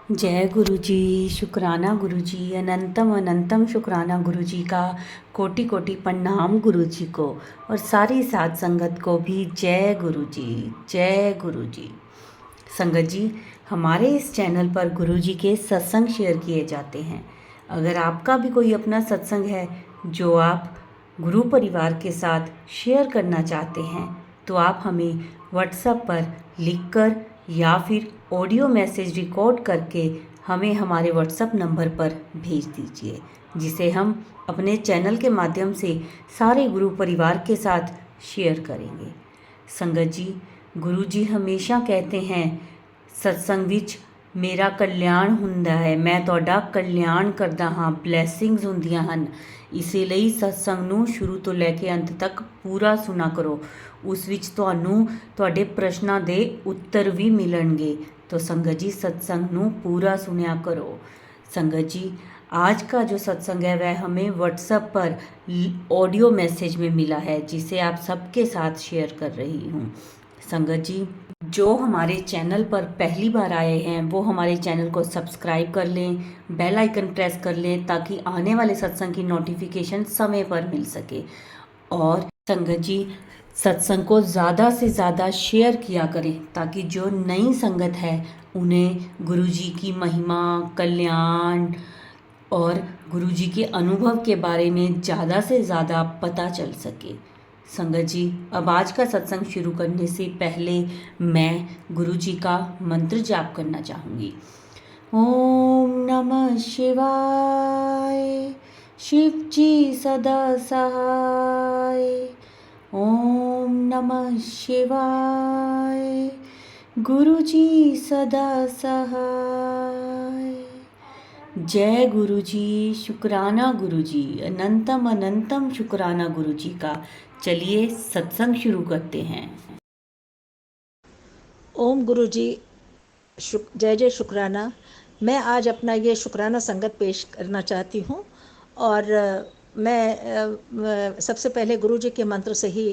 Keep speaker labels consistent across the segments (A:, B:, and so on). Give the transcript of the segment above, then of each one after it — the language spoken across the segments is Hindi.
A: जय गुरु जी। शुक्राना गुरु जी, अनंतम अनंतम शुक्राना गुरु जी का। कोटि कोटि प्रणाम गुरु जी को, और सारी साध संगत को भी जय गुरु जी। जय गुरु जी। संगत जी, हमारे इस चैनल पर गुरु जी के सत्संग शेयर किए जाते हैं। अगर आपका भी कोई अपना सत्संग है जो आप गुरु परिवार के साथ शेयर करना चाहते हैं, तो आप हमें व्हाट्सएप पर लिखकर या फिर ऑडियो मैसेज रिकॉर्ड करके हमें हमारे व्हाट्सएप नंबर पर भेज दीजिए, जिसे हम अपने चैनल के माध्यम से सारे गुरु परिवार के साथ शेयर करेंगे। संगत जी, गुरु जी हमेशा कहते हैं सत्संग विच मेरा कल्याण ਹੁੰਦਾ ਹੈ, मैं ਤੁਹਾਡਾ कल्याण करदा ਹਾਂ, ਬਲੇਸਿੰਗਸ ਹੁੰਦੀਆਂ ਹਨ। ਇਸੇ ਲਈ ਸਤਸੰਗ ਨੂੰ ਸ਼ੁਰੂ ਤੋਂ ਲੈ ਕੇ ਅੰਤ ਤੱਕ ਪੂਰਾ ਸੁਣਾ ਕਰੋ। ਉਸ ਵਿੱਚ ਤੁਹਾਨੂੰ ਤੁਹਾਡੇ ਪ੍ਰਸ਼ਨਾਂ ਦੇ ਉੱਤਰ ਵੀ ਮਿਲਣਗੇ। तो संगत जी, सत्संग ਨੂੰ पूरा सुनया करो। संगत जी, आज का जो सत्संग है वह हमें व्हाट्सएप पर ऑडियो मैसेज में मिला है, जिसे आप सबके साथ शेयर कर रही हूँ। संगत जी, जो हमारे चैनल पर पहली बार आए हैं वो हमारे चैनल को सब्सक्राइब कर लें, बेल आइकन प्रेस कर लें, ताकि आने वाले सत्संग की नोटिफिकेशन समय पर मिल सके। और संगत जी, सत्संग को ज़्यादा से ज़्यादा शेयर किया करें, ताकि जो नई संगत है उन्हें गुरु जी की महिमा, कल्याण और गुरु जी के अनुभव के बारे में ज़्यादा से ज़्यादा पता चल सके। संगत जी, अब आज का सत्संग शुरू करने से पहले मैं गुरु जी का मंत्र जाप करना चाहूँगी। ओम नमः शिवाय, शिव जी सदा सहाय। ओम नमः शिवाय, गुरु जी सदा सहाय। जय गुरु जी। शुक्राना गुरु जी, अनंतम अनंतम शुक्राना गुरु जी का। चलिए सत्संग शुरू करते हैं।
B: ओम गुरु जी, जय जय शुक्राना। मैं आज अपना ये शुक्राना संगत पेश करना चाहती हूँ, और मैं सबसे पहले गुरु जी के मंत्र से ही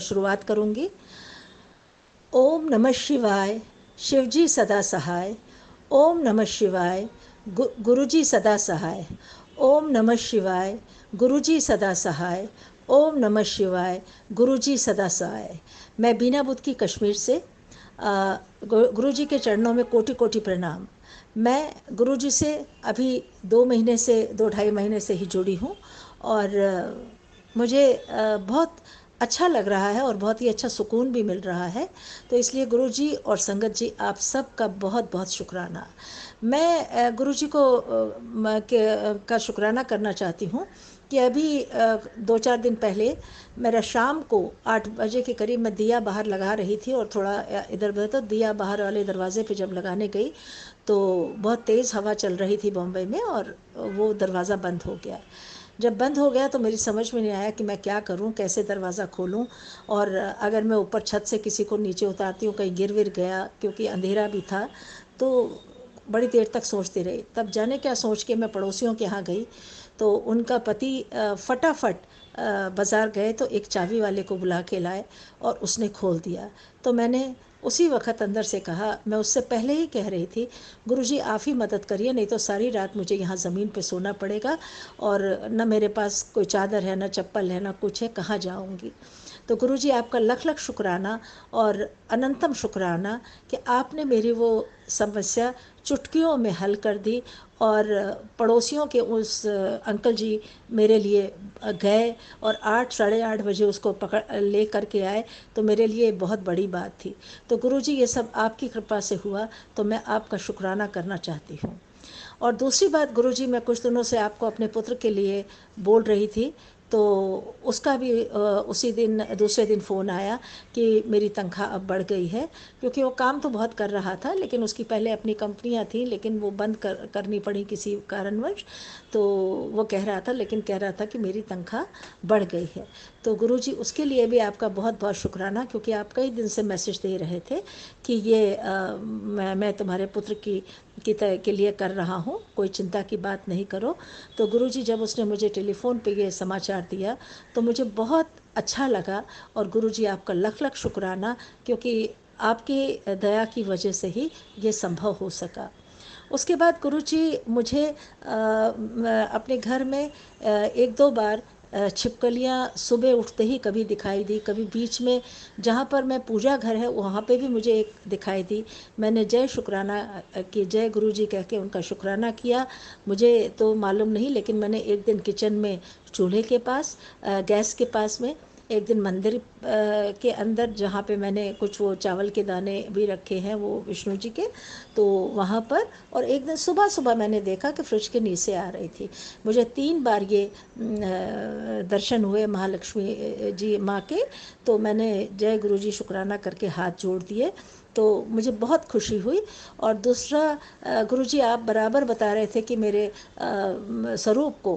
B: शुरुआत करूँगी। ओम नमः शिवाय, शिव जी सदा सहाय। ओम नमः शिवाय, गुरु जी सदा सहाय। ओम नमः शिवाय, गुरु जी सदा सहाय। ओम नमः शिवाय, गुरु जी सदा सहाय। मैं बीना बुद्ध की कश्मीर से गुरु जी के चरणों में कोटि कोटि प्रणाम। मैं गुरु जी से अभी 2-2.5 महीने से ही जुड़ी हूँ, और मुझे बहुत अच्छा लग रहा है और बहुत ही अच्छा सुकून भी मिल रहा है। तो इसलिए गुरु जी और संगत जी, आप सब का बहुत बहुत शुक्राना। मैं गुरु जी को का शुक्राना करना चाहती हूँ कि अभी 2-4 दिन पहले मेरा शाम को 8 बजे के करीब मैं दिया बाहर लगा रही थी, और थोड़ा इधर उधर, तो दिया बाहर वाले दरवाजे पे जब लगाने गई तो बहुत तेज़ हवा चल रही थी बॉम्बे में, और वो दरवाज़ा बंद हो गया। जब बंद हो गया तो मेरी समझ में नहीं आया कि मैं क्या करूं, कैसे दरवाज़ा खोलूं, और अगर मैं ऊपर छत से किसी को नीचे उतारती हूँ, कहीं गिर विर गया, क्योंकि अंधेरा भी था। तो बड़ी देर तक सोचती रही। तब जाने क्या सोच के मैं पड़ोसियों के यहाँ गई, तो उनका पति फटाफट बाज़ार गए तो एक चाबी वाले को बुला के लाए, और उसने खोल दिया। तो मैंने उसी वक्त अंदर से कहा, मैं उससे पहले ही कह रही थी, गुरुजी आप ही मदद करिए, नहीं तो सारी रात मुझे यहाँ ज़मीन पे सोना पड़ेगा, और न मेरे पास कोई चादर है, न चप्पल है, न कुछ है, कहाँ जाऊँगी। तो गुरुजी आपका लख लख शुक्राना और अनंतम शुक्राना कि आपने मेरी वो समस्या चुटकियों में हल कर दी, और पड़ोसियों के उस अंकल जी मेरे लिए गए, और 8-8:30 बजे उसको पकड़ ले करके आए। तो मेरे लिए बहुत बड़ी बात थी। तो गुरुजी, ये सब आपकी कृपा से हुआ, तो मैं आपका शुक्राना करना चाहती हूँ। और दूसरी बात गुरुजी, मैं कुछ दिनों से आपको अपने पुत्र के लिए बोल रही थी, तो उसका भी उसी दिन दूसरे दिन फ़ोन आया कि मेरी तनख्वाह अब बढ़ गई है, क्योंकि वो काम तो बहुत कर रहा था, लेकिन उसकी पहले अपनी कंपनियां थी, लेकिन वो बंद करनी पड़ी किसी कारणवश। तो वो कह रहा था, लेकिन कह रहा था कि मेरी तनख्वाह बढ़ गई है। तो गुरुजी, उसके लिए भी आपका बहुत बहुत शुक्राना, क्योंकि आप कई दिन से मैसेज दे रहे थे कि ये मैं तुम्हारे पुत्र के लिए कर रहा हूँ, कोई चिंता की बात नहीं करो। तो गुरुजी, जब उसने मुझे टेलीफ़ोन पे ये समाचार दिया तो मुझे बहुत अच्छा लगा, और गुरुजी आपका लख लख शुक्राना, क्योंकि आपकी दया की वजह से ही ये संभव हो सका। उसके बाद गुरुजी मुझे अपने घर में एक दो बार छिपकलियाँ सुबह उठते ही कभी दिखाई दी, कभी बीच में जहाँ पर मैं पूजा घर है वहाँ पे भी मुझे एक दिखाई दी। मैंने जय शुक्राना कि जय गुरुजी कह के उनका शुक्राना किया। मुझे तो मालूम नहीं, लेकिन मैंने एक दिन किचन में चूल्हे के पास गैस के पास में, एक दिन मंदिर के अंदर जहाँ पे मैंने कुछ वो चावल के दाने भी रखे हैं वो विष्णु जी के, तो वहाँ पर, और एक दिन सुबह सुबह मैंने देखा कि फ्रिज के नीचे आ रही थी। मुझे 3 बार ये दर्शन हुए महालक्ष्मी जी माँ के। तो मैंने जय गुरु जी शुक्राना करके हाथ जोड़ दिए, तो मुझे बहुत खुशी हुई। और दूसरा, गुरुजी आप बराबर बता रहे थे कि मेरे स्वरूप को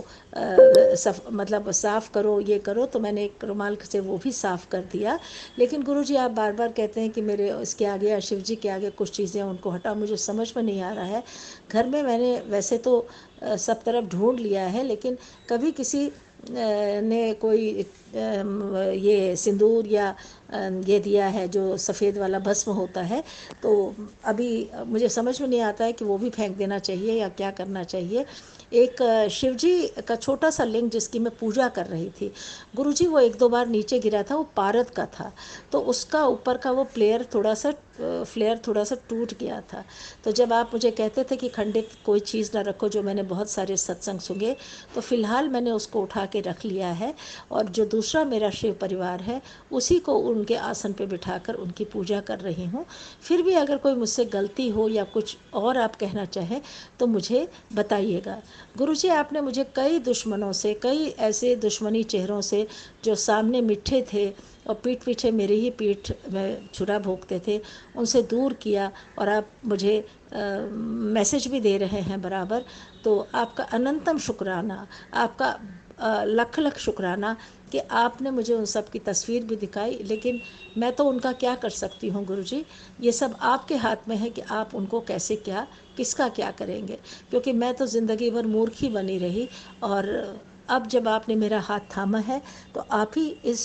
B: मतलब साफ़ करो, ये करो, तो मैंने एक रुमाल से वो भी साफ़ कर दिया। लेकिन गुरुजी आप बार बार कहते हैं कि मेरे इसके आगे या शिव जी के आगे कुछ चीज़ें उनको हटाओ, मुझे समझ में नहीं आ रहा है। घर में मैंने वैसे तो सब तरफ ढूंढ लिया है, लेकिन कभी किसी ने कोई ये सिंदूर या ये दिया है जो सफ़ेद वाला भस्म होता है, तो अभी मुझे समझ में नहीं आता है कि वो भी फेंक देना चाहिए या क्या करना चाहिए। एक शिव जी का छोटा सा लिंग जिसकी मैं पूजा कर रही थी, गुरुजी वो एक दो बार नीचे गिरा था, वो पारद का था, तो उसका ऊपर का वो फ्लेयर थोड़ा सा टूट गया था। तो जब आप मुझे कहते थे कि खंडित कोई चीज़ ना रखो, जो मैंने बहुत सारे सत्संग सुने, तो फ़िलहाल मैंने उसको उठा के रख लिया है। और जो दूसरा मेरा शिव परिवार है उसी को उनके आसन पे बिठाकर उनकी पूजा कर रही हूँ। फिर भी अगर कोई मुझसे गलती हो या कुछ और आप कहना चाहें तो मुझे बताइएगा। गुरुजी आपने मुझे कई दुश्मनों से, कई ऐसे दुश्मनी चेहरों से जो सामने मिठे थे और पीठ पीछे मेरी ही पीठ में छुरा भोंकते थे, उनसे दूर किया। और आप मुझे मैसेज भी दे रहे हैं बराबर, तो आपका अनंतम शुक्राना, आपका लख लख शुक्राना कि आपने मुझे उन सब की तस्वीर भी दिखाई। लेकिन मैं तो उनका क्या कर सकती हूँ गुरुजी, ये सब आपके हाथ में है कि आप उनको कैसे क्या, किसका क्या करेंगे, क्योंकि मैं तो ज़िंदगी भर मूर्ख ही बनी रही। और अब जब आपने मेरा हाथ थामा है तो आप ही इस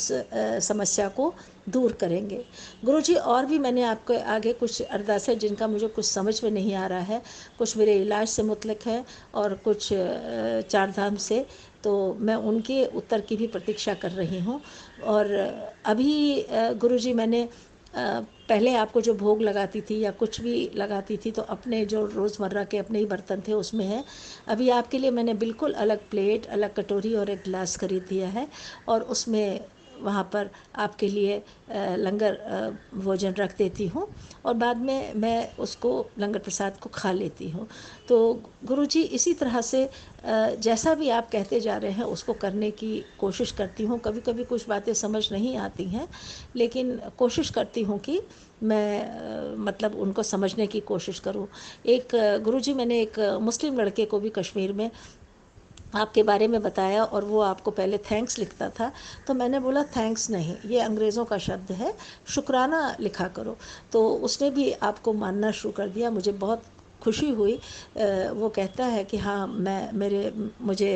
B: समस्या को दूर करेंगे गुरुजी। और भी मैंने आपके आगे कुछ अरदासें जिनका मुझे कुछ समझ में नहीं आ रहा है, कुछ मेरे इलाज से मुतल्लिक़ है और कुछ चार धाम से, तो मैं उनके उत्तर की भी प्रतीक्षा कर रही हूँ। और अभी गुरुजी मैंने पहले आपको जो भोग लगाती थी या कुछ भी लगाती थी तो अपने जो रोज़मर्रा के अपने ही बर्तन थे उसमें है। अभी आपके लिए मैंने बिल्कुल अलग प्लेट, अलग कटोरी और एक गिलास खरीद दिया है, और उसमें वहाँ पर आपके लिए लंगर भोजन रख देती हूँ, और बाद में मैं उसको लंगर प्रसाद को खा लेती हूँ। तो गुरुजी इसी तरह से जैसा भी आप कहते जा रहे हैं उसको करने की कोशिश करती हूँ। कभी कभी कुछ बातें समझ नहीं आती हैं, लेकिन कोशिश करती हूँ कि मैं मतलब उनको समझने की कोशिश करूँ। एक गुरुजी मैंने एक मुस्लिम लड़के को भी कश्मीर में आपके बारे में बताया, और वो आपको पहले थैंक्स लिखता था, तो मैंने बोला थैंक्स नहीं, ये अंग्रेज़ों का शब्द है, शुक्राना लिखा करो। तो उसने भी आपको मानना शुरू कर दिया, मुझे बहुत खुशी हुई। वो कहता है कि हाँ मुझे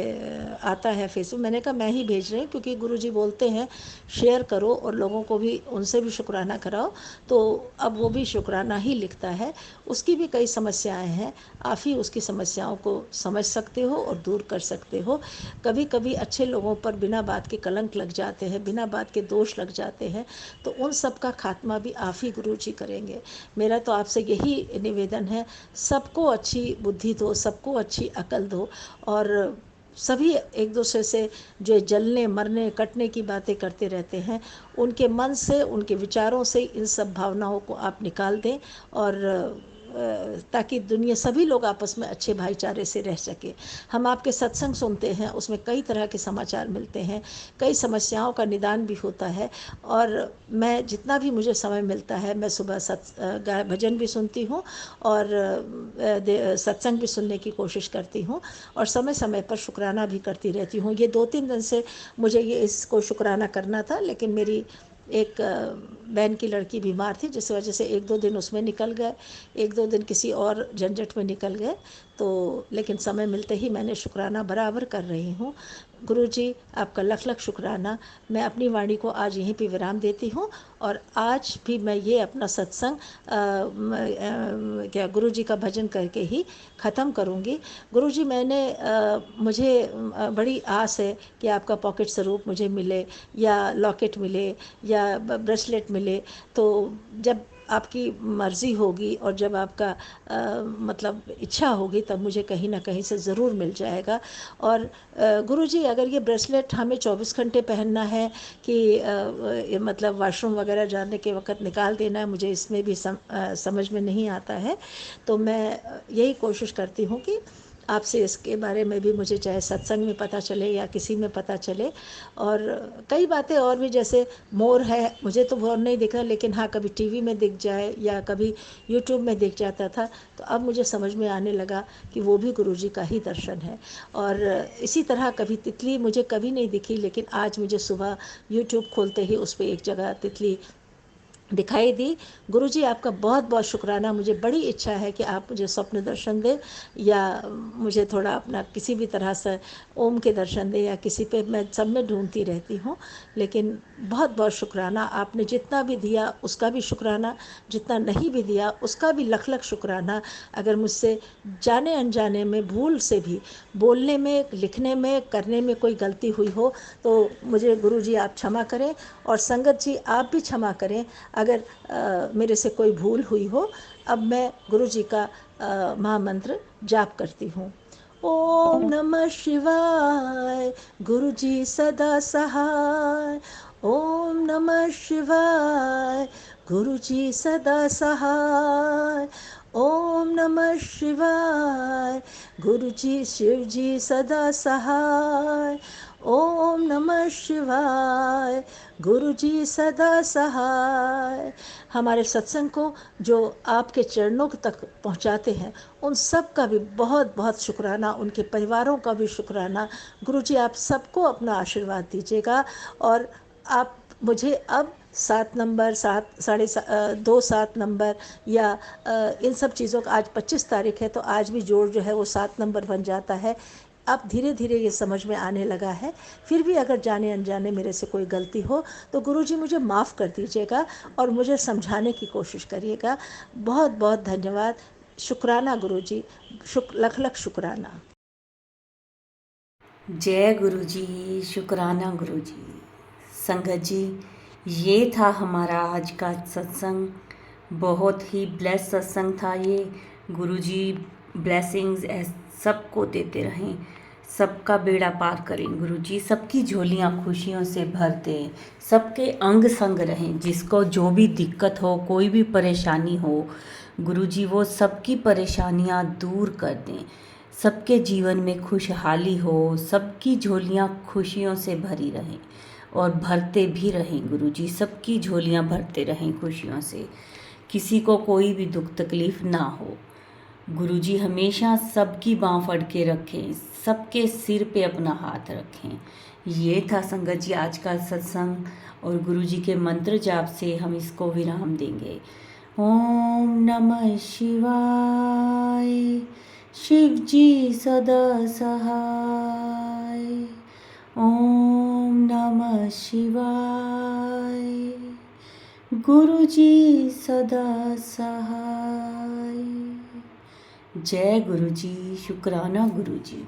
B: आता है फेसबुक। मैंने कहा मैं ही भेज रही हूँ, क्योंकि गुरुजी बोलते हैं शेयर करो और लोगों को भी, उनसे भी शुक्राना कराओ। तो अब वो भी शुक्राना ही लिखता है। उसकी भी कई समस्याएं हैं, आप ही उसकी समस्याओं को समझ सकते हो और दूर कर सकते हो। कभी कभी अच्छे लोगों पर बिना बात के कलंक लग जाते हैं, बिना बात के दोष लग जाते हैं, तो उन सब का खात्मा भी आप ही गुरुजी करेंगे। मेरा तो आपसे यही निवेदन है, सबको अच्छी बुद्धि दो, सबको अच्छी अकल दो, और सभी एक दूसरे से जो जलने मरने कटने की बातें करते रहते हैं, उनके मन से, उनके विचारों से इन सब भावनाओं को आप निकाल दें, और ताकि दुनिया सभी लोग आपस में अच्छे भाईचारे से रह सके। हम आपके सत्संग सुनते हैं, उसमें कई तरह के समाचार मिलते हैं, कई समस्याओं का निदान भी होता है। और मैं जितना भी मुझे समय मिलता है, मैं सुबह भजन भी सुनती हूँ और सत्संग भी सुनने की कोशिश करती हूँ, और समय समय पर शुक्राना भी करती रहती हूँ। ये 2-3 दिन से मुझे ये इसको शुक्राना करना था, लेकिन मेरी एक बहन की लड़की बीमार थी, जिस वजह से 1-2 दिन उसमें निकल गए, 1-2 दिन किसी और झंझट में निकल गए। तो लेकिन समय मिलते ही मैंने शुक्राना बराबर कर रही हूँ। गुरुजी आपका लख लख शुक्राना। मैं अपनी वाणी को आज यहीं पे विराम देती हूँ और आज भी मैं ये अपना सत्संग क्या गुरुजी का भजन करके ही ख़त्म करूँगी। गुरुजी मुझे बड़ी आस है कि आपका पॉकेट स्वरूप मुझे मिले या लॉकेट मिले या ब्रेसलेट मिले। तो जब आपकी मर्ज़ी होगी और जब आपका मतलब इच्छा होगी तब मुझे कहीं ना कहीं से ज़रूर मिल जाएगा। और गुरुजी अगर ये ब्रेसलेट हमें 24 घंटे पहनना है कि मतलब वॉशरूम वगैरह जाने के वक़्त निकाल देना है, मुझे इसमें भी समझ में नहीं आता है। तो मैं यही कोशिश करती हूँ कि आपसे इसके बारे में भी मुझे चाहे सत्संग में पता चले या किसी में पता चले। और कई बातें और भी, जैसे मोर है, मुझे तो मोर नहीं दिखा, लेकिन हाँ कभी टीवी में दिख जाए या कभी यूट्यूब में दिख जाता था, तो अब मुझे समझ में आने लगा कि वो भी गुरुजी का ही दर्शन है। और इसी तरह कभी तितली मुझे कभी नहीं दिखी, लेकिन आज मुझे सुबह यूट्यूब खोलते ही उस पर एक जगह तितली दिखाई दी। गुरुजी आपका बहुत बहुत शुक्राना। मुझे बड़ी इच्छा है कि आप मुझे स्वप्न दर्शन दें या मुझे थोड़ा अपना किसी भी तरह से ओम के दर्शन दें या किसी पे, मैं सब में ढूंढती रहती हूँ। लेकिन बहुत बहुत शुक्राना, आपने जितना भी दिया उसका भी शुक्राना, जितना नहीं भी दिया उसका भी लख लख शुक्राना। अगर मुझसे जाने अनजाने में भूल से भी बोलने में, लिखने में, करने में कोई गलती हुई हो तो मुझे गुरुजी आप क्षमा करें, और संगत जी आप भी क्षमा करें अगर मेरे से कोई भूल हुई हो। अब मैं गुरुजी का महामंत्र जाप करती हूँ। ओम नमः शिवाय, गुरुजी सदा सहाय। ओम नमः शिवाय, गुरुजी सदा सहाय। ओम नमः शिवाय, गुरुजी शिवजी सदा सहाय। ओम नमः शिवाय, गुरुजी सदा सहाय। हमारे सत्संग को जो आपके चरणों तक पहुंचाते हैं उन सब का भी बहुत बहुत शुक्राना, उनके परिवारों का भी शुक्राना। गुरुजी आप सबको अपना आशीर्वाद दीजिएगा। और आप मुझे अब 7 नंबर, 7 नंबर या इन सब चीज़ों का, आज 25 तारीख है तो आज भी जोड़ जो है वो 7 नंबर बन जाता है। अब धीरे धीरे ये समझ में आने लगा है। फिर भी अगर जाने अनजाने मेरे से कोई गलती हो तो गुरुजी मुझे माफ़ कर दीजिएगा और मुझे समझाने की कोशिश करिएगा। बहुत बहुत धन्यवाद, शुक्राना गुरुजी, लख लख शुक्राना।
A: जय गुरुजी, शुक्राना गुरुजी। संगत जी, ये था हमारा आज का सत्संग। बहुत ही ब्लेस सत्संग था ये। गुरुजी ब्लेसिंग्स सबको देते रहें, सबका बेड़ा पार करें गुरुजी, सबकी झोलियाँ खुशियों से भर दें, सबके अंग संग रहें। जिसको जो भी दिक्कत हो, कोई भी परेशानी हो, गुरुजी वो सबकी परेशानियाँ दूर कर दें। सबके जीवन में खुशहाली हो, सबकी झोलियाँ खुशियों से भरी रहें और भरते भी रहें गुरुजी, सबकी झोलियाँ भरते रहें खुशियों से। किसी को कोई भी दुख तकलीफ ना हो। गुरुजी हमेशा सबकी बाँह फड़ के रखें, सबके सिर पे अपना हाथ रखें। ये था संगत जी आज का सत्संग, और गुरुजी के मंत्र जाप से हम इसको विराम देंगे। ओम नमः शिवाय, शिवजी सदा सहाय। ओम नमः शिवाय, गुरुजी सदा सहाय। जय गुरुजी, शुक्राना गुरुजी।